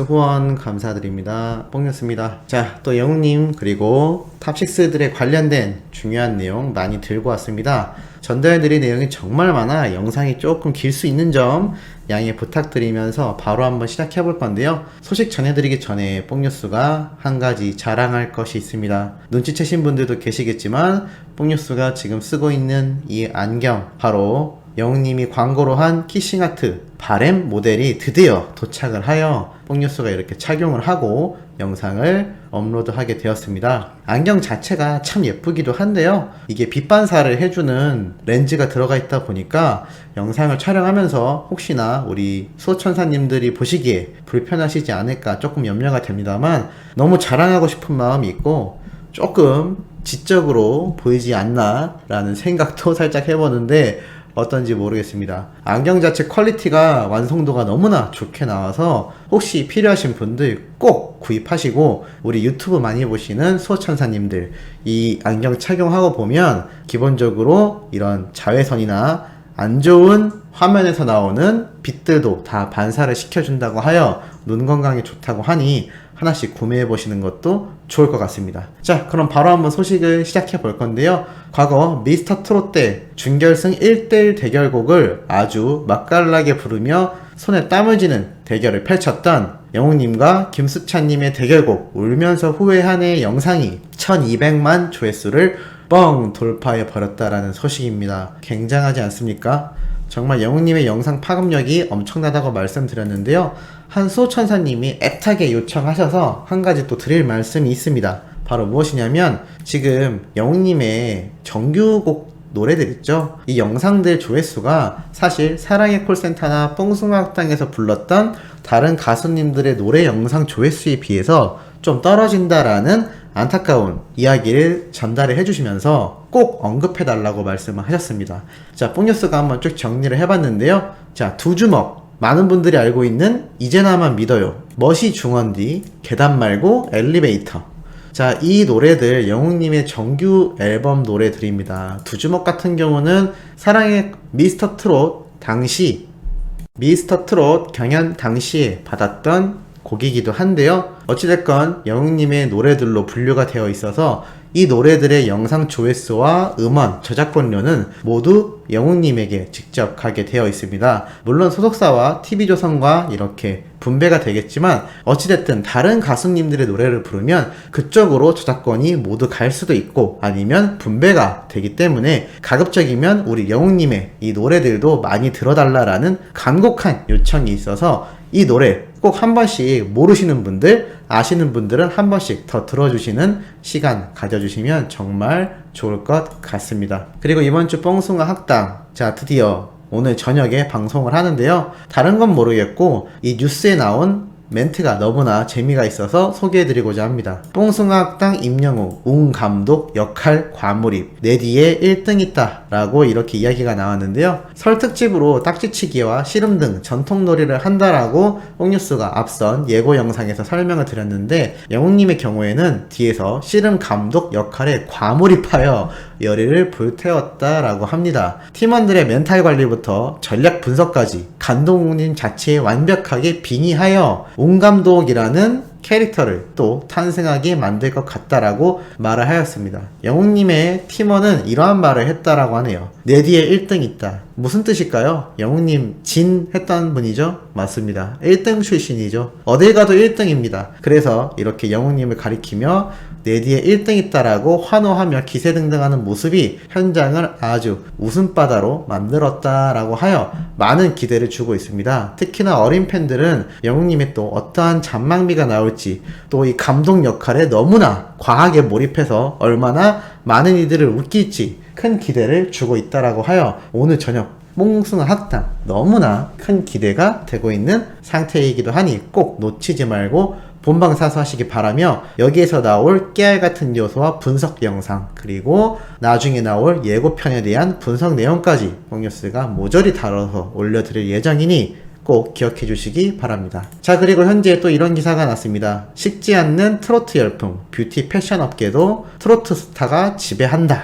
후원 감사드립니다. 뽕이었습니다. 자, 또 영웅님 그리고 탑6들에 관련된 중요한 내용 많이 들고 왔습니다. 전달드릴 내용이 정말 많아 영상이 조금 길 수 있는 점 양해 부탁드리면서 바로 한번 시작해 볼 건데요. 소식 전해드리기 전에 뽕뉴스가 한 가지 자랑할 것이 있습니다. 눈치채신 분들도 계시겠지만 뽕뉴스가 지금 쓰고 있는 이 안경, 바로 영웅님이 광고로 한 키싱아트 바램 모델이 드디어 도착을 하여 뽕뉴스가 이렇게 착용을 하고 영상을 업로드하게 되었습니다. 안경 자체가 참 예쁘기도 한데요, 이게 빛 반사를 해주는 렌즈가 들어가 있다 보니까 영상을 촬영하면서 혹시나 우리 수호천사님들이 보시기에 불편하시지 않을까 조금 염려가 됩니다만, 너무 자랑하고 싶은 마음이 있고 조금 지적으로 보이지 않나 라는 생각도 살짝 해보는데 어떤지 모르겠습니다. 안경 자체 퀄리티가, 완성도가 너무나 좋게 나와서 혹시 필요하신 분들 꼭 구입하시고, 우리 유튜브 많이 보시는 수호천사님들 이 안경 착용하고 보면 기본적으로 이런 자외선이나 안 좋은 화면에서 나오는 빛들도 다 반사를 시켜준다고 하여 눈 건강에 좋다고 하니 하나씩 구매해 보시는 것도 좋을 것 같습니다. 자, 그럼 바로 한번 소식을 시작해 볼 건데요. 과거 미스터 트롯 때 준결승 1대1 대결곡을 아주 맛깔나게 부르며 손에 땀을 쥐는 대결을 펼쳤던 영웅님과 김수찬님의 대결곡 울면서 후회하네 영상이 1200만 조회수를 뻥 돌파해 버렸다라는 소식입니다. 굉장하지 않습니까? 정말 영웅님의 영상 파급력이 엄청나다고 말씀드렸는데요. 한 수호천사님이 애타게 요청하셔서 한 가지 또 드릴 말씀이 있습니다. 바로 무엇이냐면, 지금 영웅님의 정규곡 노래들 있죠? 이 영상들 조회수가 사실 사랑의 콜센터나 뽕숭아학당에서 불렀던 다른 가수님들의 노래 영상 조회수에 비해서 좀 떨어진다라는 안타까운 이야기를 전달을 해주시면서 꼭 언급해달라고 말씀을 하셨습니다. 자, 뽕뉴스가 한번 쭉 정리를 해봤는데요. 자, 두 주먹, 많은 분들이 알고 있는 이제 나만 믿어요, 멋이 중헌디, 계단 말고 엘리베이터. 자, 이 노래들 영웅님의 정규 앨범 노래들입니다. 두 주먹 같은 경우는 사랑의 미스터 트롯 당시, 미스터 트롯 경연 당시에 받았던 곡이기도 한데요. 어찌됐건 영웅님의 노래들로 분류가 되어 있어서 이 노래들의 영상 조회수와 음원, 저작권료는 모두 영웅님에게 직접 가게 되어 있습니다. 물론 소속사와 TV조선과 이렇게 분배가 되겠지만 어찌됐든 다른 가수님들의 노래를 부르면 그쪽으로 저작권이 모두 갈 수도 있고 아니면 분배가 되기 때문에 가급적이면 우리 영웅님의 이 노래들도 많이 들어달라라는 간곡한 요청이 있어서 이 노래 꼭 한 번씩 모르시는 분들, 아시는 분들은 한 번씩 더 들어주시는 시간 가져주시면 정말 좋을 것 같습니다. 그리고 이번 주 뽕숭아 학당, 자, 드디어 오늘 저녁에 방송을 하는데요. 다른 건 모르겠고 이 뉴스에 나온 멘트가 너무나 재미가 있어서 소개해드리고자 합니다. 뽕숭아 학당 임영웅, 웅 감독 역할 과몰입, 내 뒤에 1등 있다 라고 이렇게 이야기가 나왔는데요. 설 특집으로 딱지치기와 씨름 등 전통놀이를 한다라고 뽕뉴스가 앞선 예고 영상에서 설명을 드렸는데, 영웅님의 경우에는 뒤에서 씨름 감독 역할에 과몰입하여 열의를 불태웠다라고 합니다. 팀원들의 멘탈 관리부터 전략 분석까지 감독님 자체에 완벽하게 빙의하여 웅 감독이라는 캐릭터를 또 탄생하게 만들 것 같다라고 말을 하였습니다. 영웅님의 팀원은 이러한 말을 했다라고 하네요. 내 뒤에 1등 있다. 무슨 뜻일까요? 영웅님 진 했던 분이죠? 맞습니다. 1등 출신이죠. 어딜 가도 1등입니다. 그래서 이렇게 영웅님을 가리키며 내 뒤에 1등 있다라고 환호하며 기세등등하는 모습이 현장을 아주 웃음바다로 만들었다라고 하여 많은 기대를 주고 있습니다. 특히나 어린 팬들은 영웅님의 또 어떠한 잔망미가 나올지, 또 이 감독 역할에 너무나 과하게 몰입해서 얼마나 많은 이들을 웃길지 큰 기대를 주고 있다라고 하여 오늘 저녁 뽕숭아 학당 너무나 큰 기대가 되고 있는 상태이기도 하니 꼭 놓치지 말고 본방사수 하시기 바라며, 여기에서 나올 깨알 같은 요소와 분석 영상, 그리고 나중에 나올 예고편에 대한 분석 내용까지 뽕뉴스가 모조리 다뤄서 올려드릴 예정이니 꼭 기억해 주시기 바랍니다. 자, 그리고 현재 또 이런 기사가 났습니다. 식지 않는 트로트 열풍, 뷰티 패션 업계도 트로트 스타가 지배한다.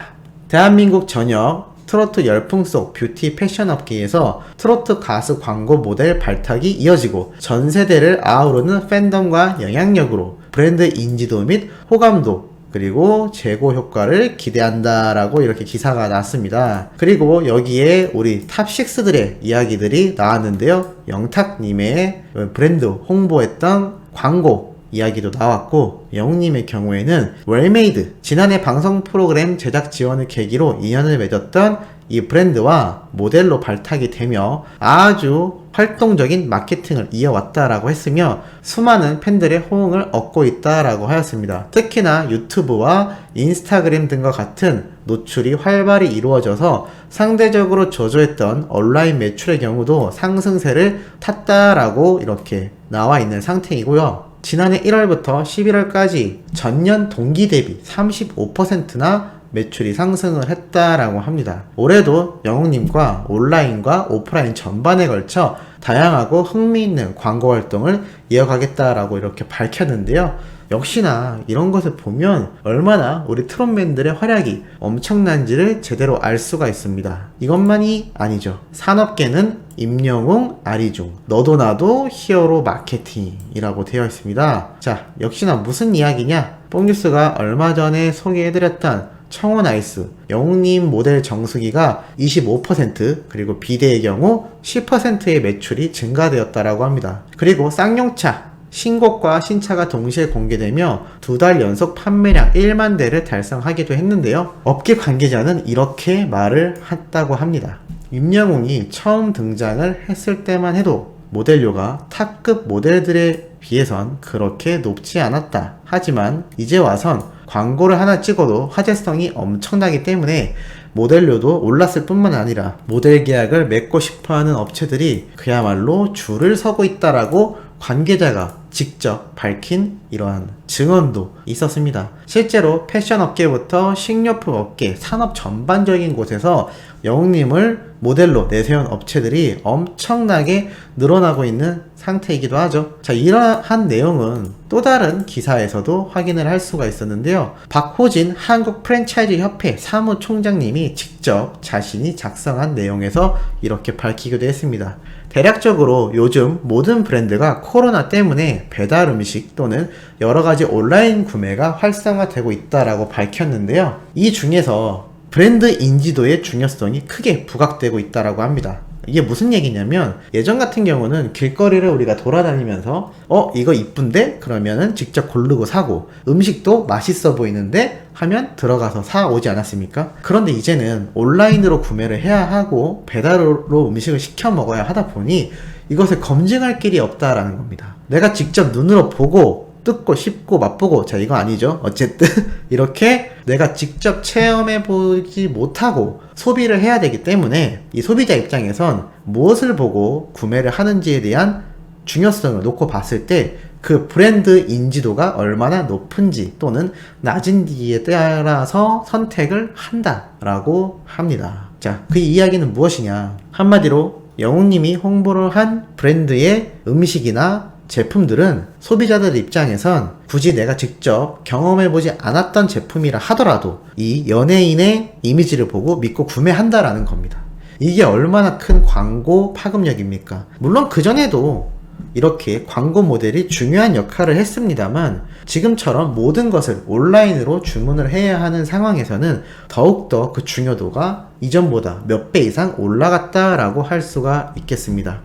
대한민국 전역 트로트 열풍 속 뷰티 패션 업계에서 트로트 가수 광고 모델 발탁이 이어지고 전 세대를 아우르는 팬덤과 영향력으로 브랜드 인지도 및 호감도 그리고 재고 효과를 기대한다라고 이렇게 기사가 났습니다. 그리고 여기에 우리 탑6들의 이야기들이 나왔는데요. 영탁님의 브랜드 홍보했던 광고 이야기도 나왔고, 영웅님의 경우에는 웰메이드 지난해 방송 프로그램 제작 지원을 계기로 인연을 맺었던 이 브랜드와 모델로 발탁이 되며 아주 활동적인 마케팅을 이어왔다라고 했으며 수많은 팬들의 호응을 얻고 있다라고 하였습니다. 특히나 유튜브와 인스타그램 등과 같은 노출이 활발히 이루어져서 상대적으로 저조했던 온라인 매출의 경우도 상승세를 탔다라고 이렇게 나와 있는 상태이고요. 지난해 1월부터 11월까지 전년 동기 대비 35%나 매출이 상승을 했다라고 합니다. 올해도 영웅님과 온라인과 오프라인 전반에 걸쳐 다양하고 흥미있는 광고 활동을 이어가겠다라고 이렇게 밝혔는데요. 역시나 이런 것을 보면 얼마나 우리 트롯맨들의 활약이 엄청난지를 제대로 알 수가 있습니다. 이것만이 아니죠. 산업계는 임영웅, 아리중, 너도 나도 히어로 마케팅이라고 되어 있습니다. 자, 역시나 무슨 이야기냐? 뽕뉴스가 얼마 전에 소개해드렸던 청원 아이스, 영웅님 모델 정수기가 25% 그리고 비대의 경우 10%의 매출이 증가되었다라고 합니다. 그리고 쌍용차, 신곡과 신차가 동시에 공개되며 2달 연속 판매량 1만 대를 달성하기도 했는데요. 업계 관계자는 이렇게 말을 했다고 합니다. 임영웅이 처음 등장을 했을 때만 해도 모델료가 탑급 모델들에 비해선 그렇게 높지 않았다. 하지만 이제 와선 광고를 하나 찍어도 화제성이 엄청나기 때문에 모델료도 올랐을 뿐만 아니라 모델 계약을 맺고 싶어하는 업체들이 그야말로 줄을 서고 있다라고 관계자가 직접 밝힌 이러한 증언도 있었습니다. 실제로 패션 업계부터 식료품 업계, 산업 전반적인 곳에서 영웅님을 모델로 내세운 업체들이 엄청나게 늘어나고 있는 상태이기도 하죠. 자, 이러한 내용은 또 다른 기사에서도 확인을 할 수가 있었는데요. 박호진 한국 프랜차이즈 협회 사무총장님이 직접 자신이 작성한 내용에서 이렇게 밝히기도 했습니다. 대략적으로 요즘 모든 브랜드가 코로나 때문에 배달 음식 또는 여러가지 온라인 구매가 활성화되고 있다라고 밝혔는데요. 이 중에서 브랜드 인지도의 중요성이 크게 부각되고 있다라고 합니다. 이게 무슨 얘기냐면 예전 같은 경우는 길거리를 우리가 돌아다니면서 이거 이쁜데? 그러면은 직접 고르고 사고, 음식도 맛있어 보이는데? 하면 들어가서 사 오지 않았습니까? 그런데 이제는 온라인으로 구매를 해야 하고 배달로 음식을 시켜 먹어야 하다 보니 이것을 검증할 길이 없다라는 겁니다. 내가 직접 눈으로 보고 뜯고 씹고 맛보고, 자, 이거 아니죠. 어쨌든 이렇게 내가 직접 체험해 보지 못하고 소비를 해야 되기 때문에 이 소비자 입장에선 무엇을 보고 구매를 하는지에 대한 중요성을 놓고 봤을 때 그 브랜드 인지도가 얼마나 높은지 또는 낮은지에 따라서 선택을 한다라고 합니다. 자, 그 이야기는 무엇이냐? 한마디로 영웅님이 홍보를 한 브랜드의 음식이나 제품들은 소비자들 입장에선 굳이 내가 직접 경험해보지 않았던 제품이라 하더라도 이 연예인의 이미지를 보고 믿고 구매한다라는 겁니다. 이게 얼마나 큰 광고 파급력입니까? 물론 그전에도 이렇게 광고 모델이 중요한 역할을 했습니다만 지금처럼 모든 것을 온라인으로 주문을 해야 하는 상황에서는 더욱더 그 중요도가 이전보다 몇 배 이상 올라갔다라고 할 수가 있겠습니다.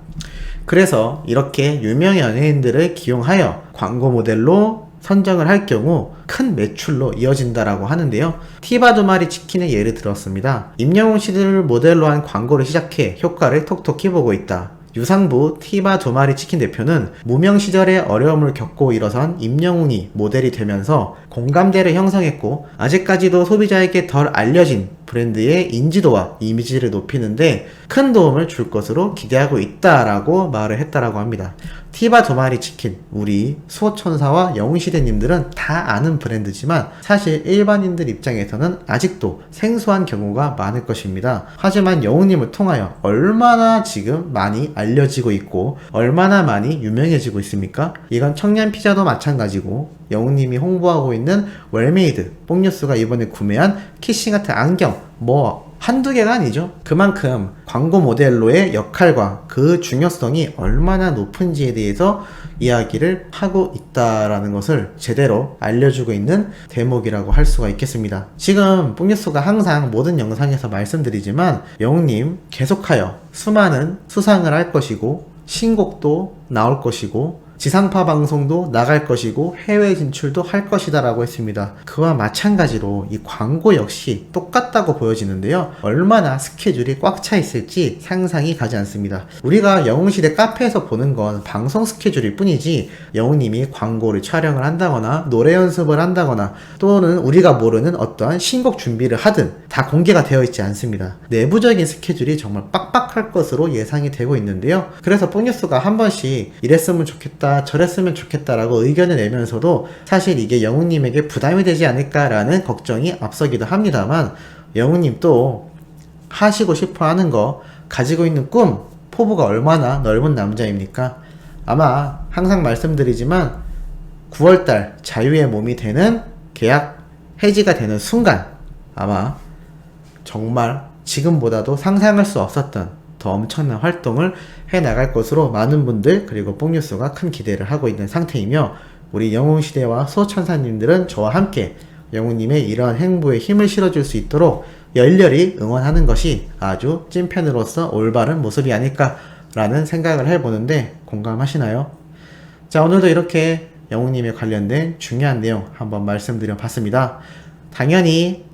그래서 이렇게 유명 연예인들을 기용하여 광고 모델로 선정을 할 경우 큰 매출로 이어진다라고 하는데요. 티바 두 마리 치킨의 예를 들었습니다. 임영웅 씨를 모델로 한 광고를 시작해 효과를 톡톡히 보고 있다. 유상부 티바 두 마리 치킨 대표는 무명 시절에 어려움을 겪고 일어선 임영웅이 모델이 되면서 공감대를 형성했고 아직까지도 소비자에게 덜 알려진 브랜드의 인지도와 이미지를 높이는데 큰 도움을 줄 것으로 기대하고 있다라고 말을 했다라고 합니다. 티바 두 마리 치킨, 우리 수호천사와 영웅시대님들은 다 아는 브랜드지만 사실 일반인들 입장에서는 아직도 생소한 경우가 많을 것입니다. 하지만 영웅님을 통하여 얼마나 지금 많이 알려지고 있고 얼마나 많이 유명해지고 있습니까? 이건 청년피자도 마찬가지고 영웅님이 홍보하고 있는 웰메이드, 뽕뉴스가 이번에 구매한 키싱아트 안경, 한두 개가 아니죠. 그만큼 광고 모델로의 역할과 그 중요성이 얼마나 높은지에 대해서 이야기를 하고 있다라는 것을 제대로 알려주고 있는 대목이라고 할 수가 있겠습니다. 지금 뽕뉴스가 항상 모든 영상에서 말씀드리지만 영웅님 계속하여 수많은 수상을 할 것이고 신곡도 나올 것이고 지상파 방송도 나갈 것이고 해외 진출도 할 것이다 라고 했습니다. 그와 마찬가지로 이 광고 역시 똑같다고 보여지는데요. 얼마나 스케줄이 꽉 차 있을지 상상이 가지 않습니다. 우리가 영웅시대 카페에서 보는 건 방송 스케줄일 뿐이지 영웅님이 광고를 촬영을 한다거나 노래 연습을 한다거나 또는 우리가 모르는 어떠한 신곡 준비를 하든 다 공개가 되어 있지 않습니다. 내부적인 스케줄이 정말 빡빡할 것으로 예상이 되고 있는데요. 그래서 뽕뉴스가 한 번씩 이랬으면 좋겠다 저랬으면 좋겠다라고 의견을 내면서도 사실 이게 영웅님에게 부담이 되지 않을까라는 걱정이 앞서기도 합니다만 영웅님 또 하시고 싶어 하는 거 가지고 있는 꿈 포부가 얼마나 넓은 남자입니까? 아마 항상 말씀드리지만 9월달 자유의 몸이 되는 계약 해지가 되는 순간 아마 정말 지금보다도 상상할 수 없었던 더 엄청난 활동을 해나갈 것으로 많은 분들 그리고 뽕뉴스가 큰 기대를 하고 있는 상태이며 우리 영웅시대와 수호천사님들은 저와 함께 영웅님의 이러한 행보에 힘을 실어줄 수 있도록 열렬히 응원하는 것이 아주 찐팬으로서 올바른 모습이 아닐까라는 생각을 해보는데 공감하시나요? 자, 오늘도 이렇게 영웅님에 관련된 중요한 내용 한번 말씀드려 봤습니다. 당연히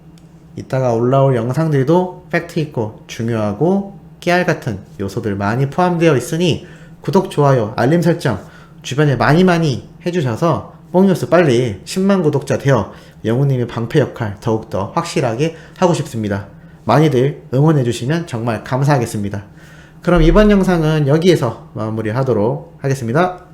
이따가 올라올 영상들도 팩트 있고 중요하고 깨알 같은 요소들 많이 포함되어 있으니 구독, 좋아요, 알림 설정 주변에 많이 해주셔서 뽕뉴스 빨리 10만 구독자 되어 영웅님의 방패 역할 더욱더 확실하게 하고 싶습니다. 많이들 응원해주시면 정말 감사하겠습니다. 그럼 이번 영상은 여기에서 마무리하도록 하겠습니다.